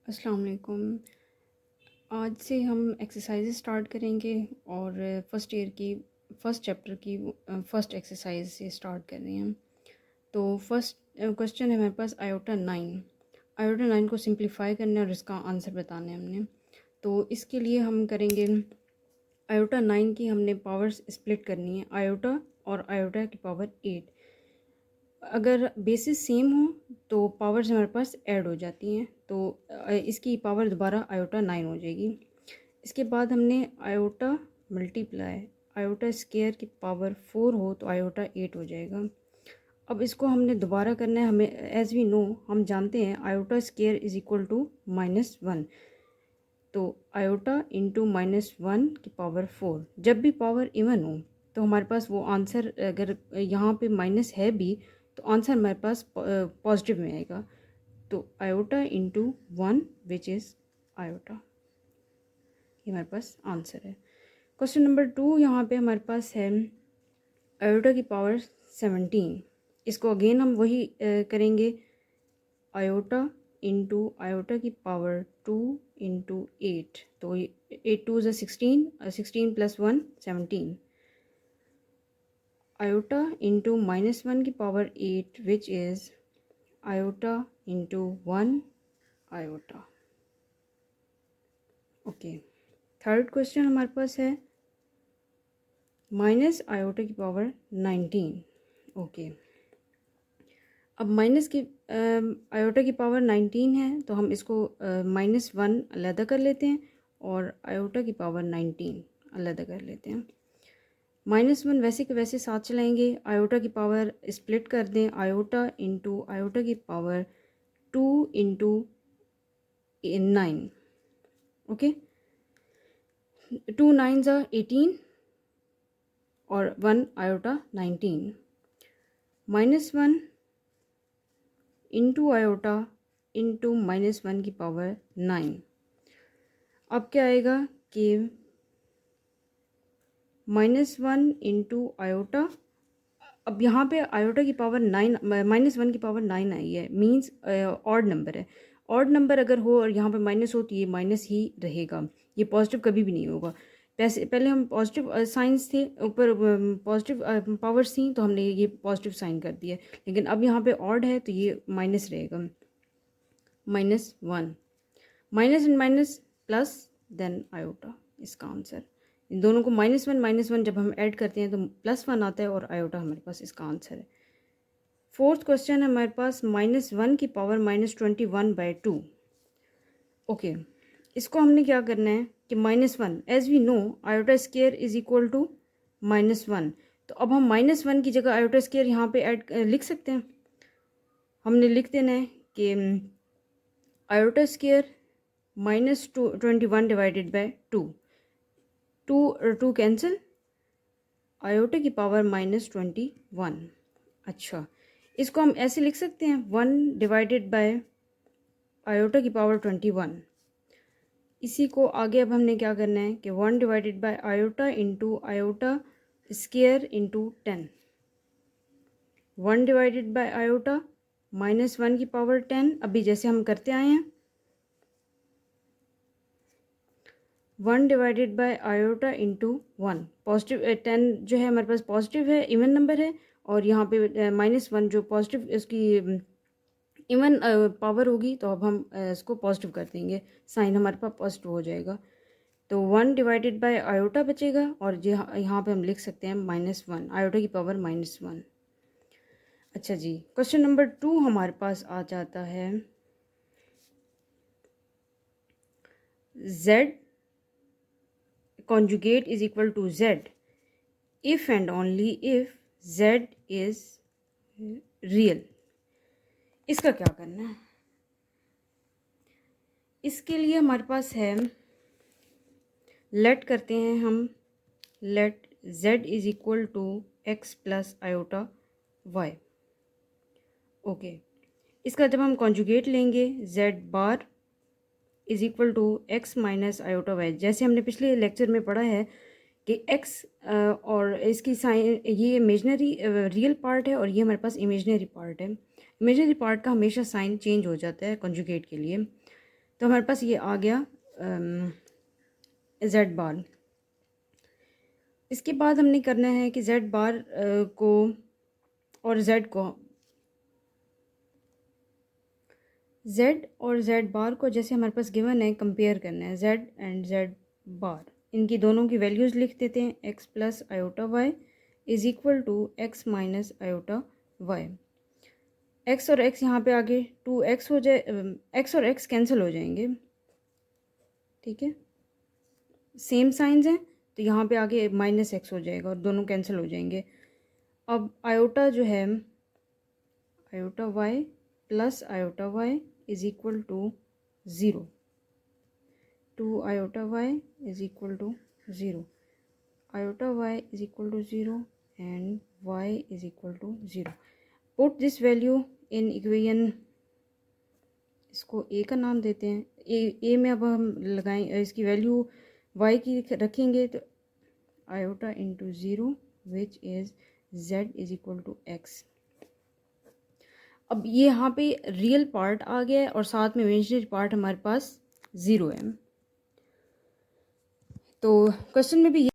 अस्सलाम वालेकुम। आज से हम एक्सरसाइज़ स्टार्ट करेंगे और फ़र्स्ट चैप्टर की फ़र्स्ट एक्सरसाइज से स्टार्ट कर रहे हैं। तो फर्स्ट क्वेश्चन है हमारे पास आयोटा 9। आयोटा 9 को सिंप्लीफाई करना है और इसका आंसर बताना है हमने। तो इसके लिए हम करेंगे आयोटा 9 की हमने पावर्स स्प्लिट करनी है, आयोटा और आयोटा की पावर 8। अगर बेसिस सेम हो तो पावर्स हमारे पास ऐड हो जाती हैं, तो इसकी पावर दोबारा आयोटा 9 हो जाएगी। इसके बाद हमने आयोटा मल्टीप्लाई आयोटा स्केयर की पावर 4 हो तो आयोटा 8 हो जाएगा। अब इसको हमने दोबारा करना है। हमें एज वी नो, हम जानते हैं iota square is equal to -1। तो आयोटा इंटू -1 की पावर 4, जब भी पावर इवन हो तो हमारे पास वो आंसर, अगर यहाँ पे माइनस है भी तो आंसर हमारे पास पॉजिटिव में आएगा। तो iota into 1 which is iota, ये हमारे पास आंसर है। क्वेश्चन नंबर 2 यहाँ पे हमारे पास है आयोटा की पावर 17। इसको अगेन हम वही करेंगे, आयोटा इंटू आयोटा की पावर 2 इंटू 8। तो 8 2 ज़ा 16, 16 + 1 17। आयोटा इंटू -1 की power 8 which is iota into 1 iota. Okay, third question हमारे पास है माइनस आयोटा की पावर 19। ओके, अब माइनस की आयोटा की पावर 19 है तो हम इसको -1 अलहदा कर लेते हैं और आयोटा की पावर 19 अलहदा कर लेते हैं। -1 वैसे के वैसे साथ चलाएंगे, आयोटा की पावर स्प्लिट कर दें, आयोटा इंटू आयोटा की पावर 2 इंटू 9। ओके, 2 9 ज़ा 18 और 1 आयोटा 19। -1 इंटू आयोटा इंटू -1 की पावर 9। अब क्या आएगा कि -1 इंटू आयोटा। अब यहाँ पे आयोटा की पावर 9, -1 की पावर 9 आई है, मींस ऑड नंबर है। ऑड नंबर अगर हो और यहाँ पे माइनस हो तो ये माइनस ही रहेगा, ये पॉजिटिव कभी भी नहीं होगा। पहले हम पॉजिटिव साइंस थे, ऊपर पॉजिटिव पावर्स थी तो हमने ये पॉजिटिव साइन कर दिया, लेकिन अब यहाँ पे ऑड है तो ये माइनस रहेगा। -1, minus and minus plus, then iota, इसका आंसर। इन दोनों को -1 जब हम ऐड करते हैं तो +1 आता है और आयोटा हमारे पास इसका आंसर है। फोर्थ क्वेश्चन है हमारे पास -1 की पावर -21/2। ओके, इसको हमने क्या करना है कि -1, as we know iota square is equal to -1। तो अब हम -1 की जगह आयोटा स्केयर यहाँ पे ऐड लिख सकते हैं। हमने लिख देना है कि iota square -21 divided by 2, 2 cancel, iota की पावर -21। अच्छा, इसको हम ऐसे लिख सकते हैं 1 डिवाइडेड बाय आयोटा की पावर 21। इसी को आगे अब हमने क्या करना है कि 1 divided by iota into iota square into 10। 1 divided by iota -1 की पावर 10, अभी जैसे हम करते आए हैं। 1 divided by iota into 1, positive 10 जो है हमारे पास पॉजिटिव है, इवन नंबर है, और यहाँ पे -1 जो पॉजिटिव इसकी इवन पावर होगी तो अब हम इसको पॉजिटिव कर देंगे, साइन हमारे पास पॉजिटिव हो जाएगा। तो 1 डिवाइडेड बाय आयोटा बचेगा और यहाँ पे हम लिख सकते हैं -1, आयोटा की पावर -1। अच्छा जी, क्वेश्चन नंबर 2 हमारे पास आ जाता है z conjugate is equal to z if and only if z is real। इसका क्या करना है? इसके लिए हमारे पास है, लेट करते हैं हम, let z is equal to x plus iota y। Okay, इसका जब हम कॉन्जुगेट लेंगे z bar is equal to x minus iota y, जैसे हमने पिछले लेक्चर में पढ़ा है कि x और इसकी साइन, ये इमेजनरी रियल पार्ट है और ये हमारे पास इमेजनरी पार्ट है। इमेजनरी पार्ट का हमेशा साइन चेंज हो जाता है कॉन्जुगेट के लिए। तो हमारे पास ये आ गया जेड बार। इसके बाद हमने करना है कि जेड बार को और जेड बार को जैसे हमारे पास गिवन है कंपेयर करना है, जेड एंड जेड बार, इनकी दोनों की वैल्यूज़ लिख देते हैं। X plus iota y is equal to x minus iota y. X और एक्स यहाँ पे आगे 2x हो जाए, एक्स और एक्स कैंसिल हो जाएंगे, ठीक है, सेम साइंस हैं, तो यहाँ पे आगे माइनस एक्स हो जाएगा और दोनों कैंसिल हो जाएंगे। अब आयोटा जो है, iota y plus iota y is equal to zero, 2 iota y is equal to zero, iota y is equal to zero and y is equal to zero. Put this value in equation, इसको ए का नाम देते हैं। ए में अब हम लगाएं इसकी वैल्यू वाई की रखेंगे, तो iota into zero which is z is equal to x. अब ये यहाँ पे रियल पार्ट आ गया है और साथ में इमेजिनरी पार्ट हमारे पास ज़ीरो है। तो क्वेश्चन में भी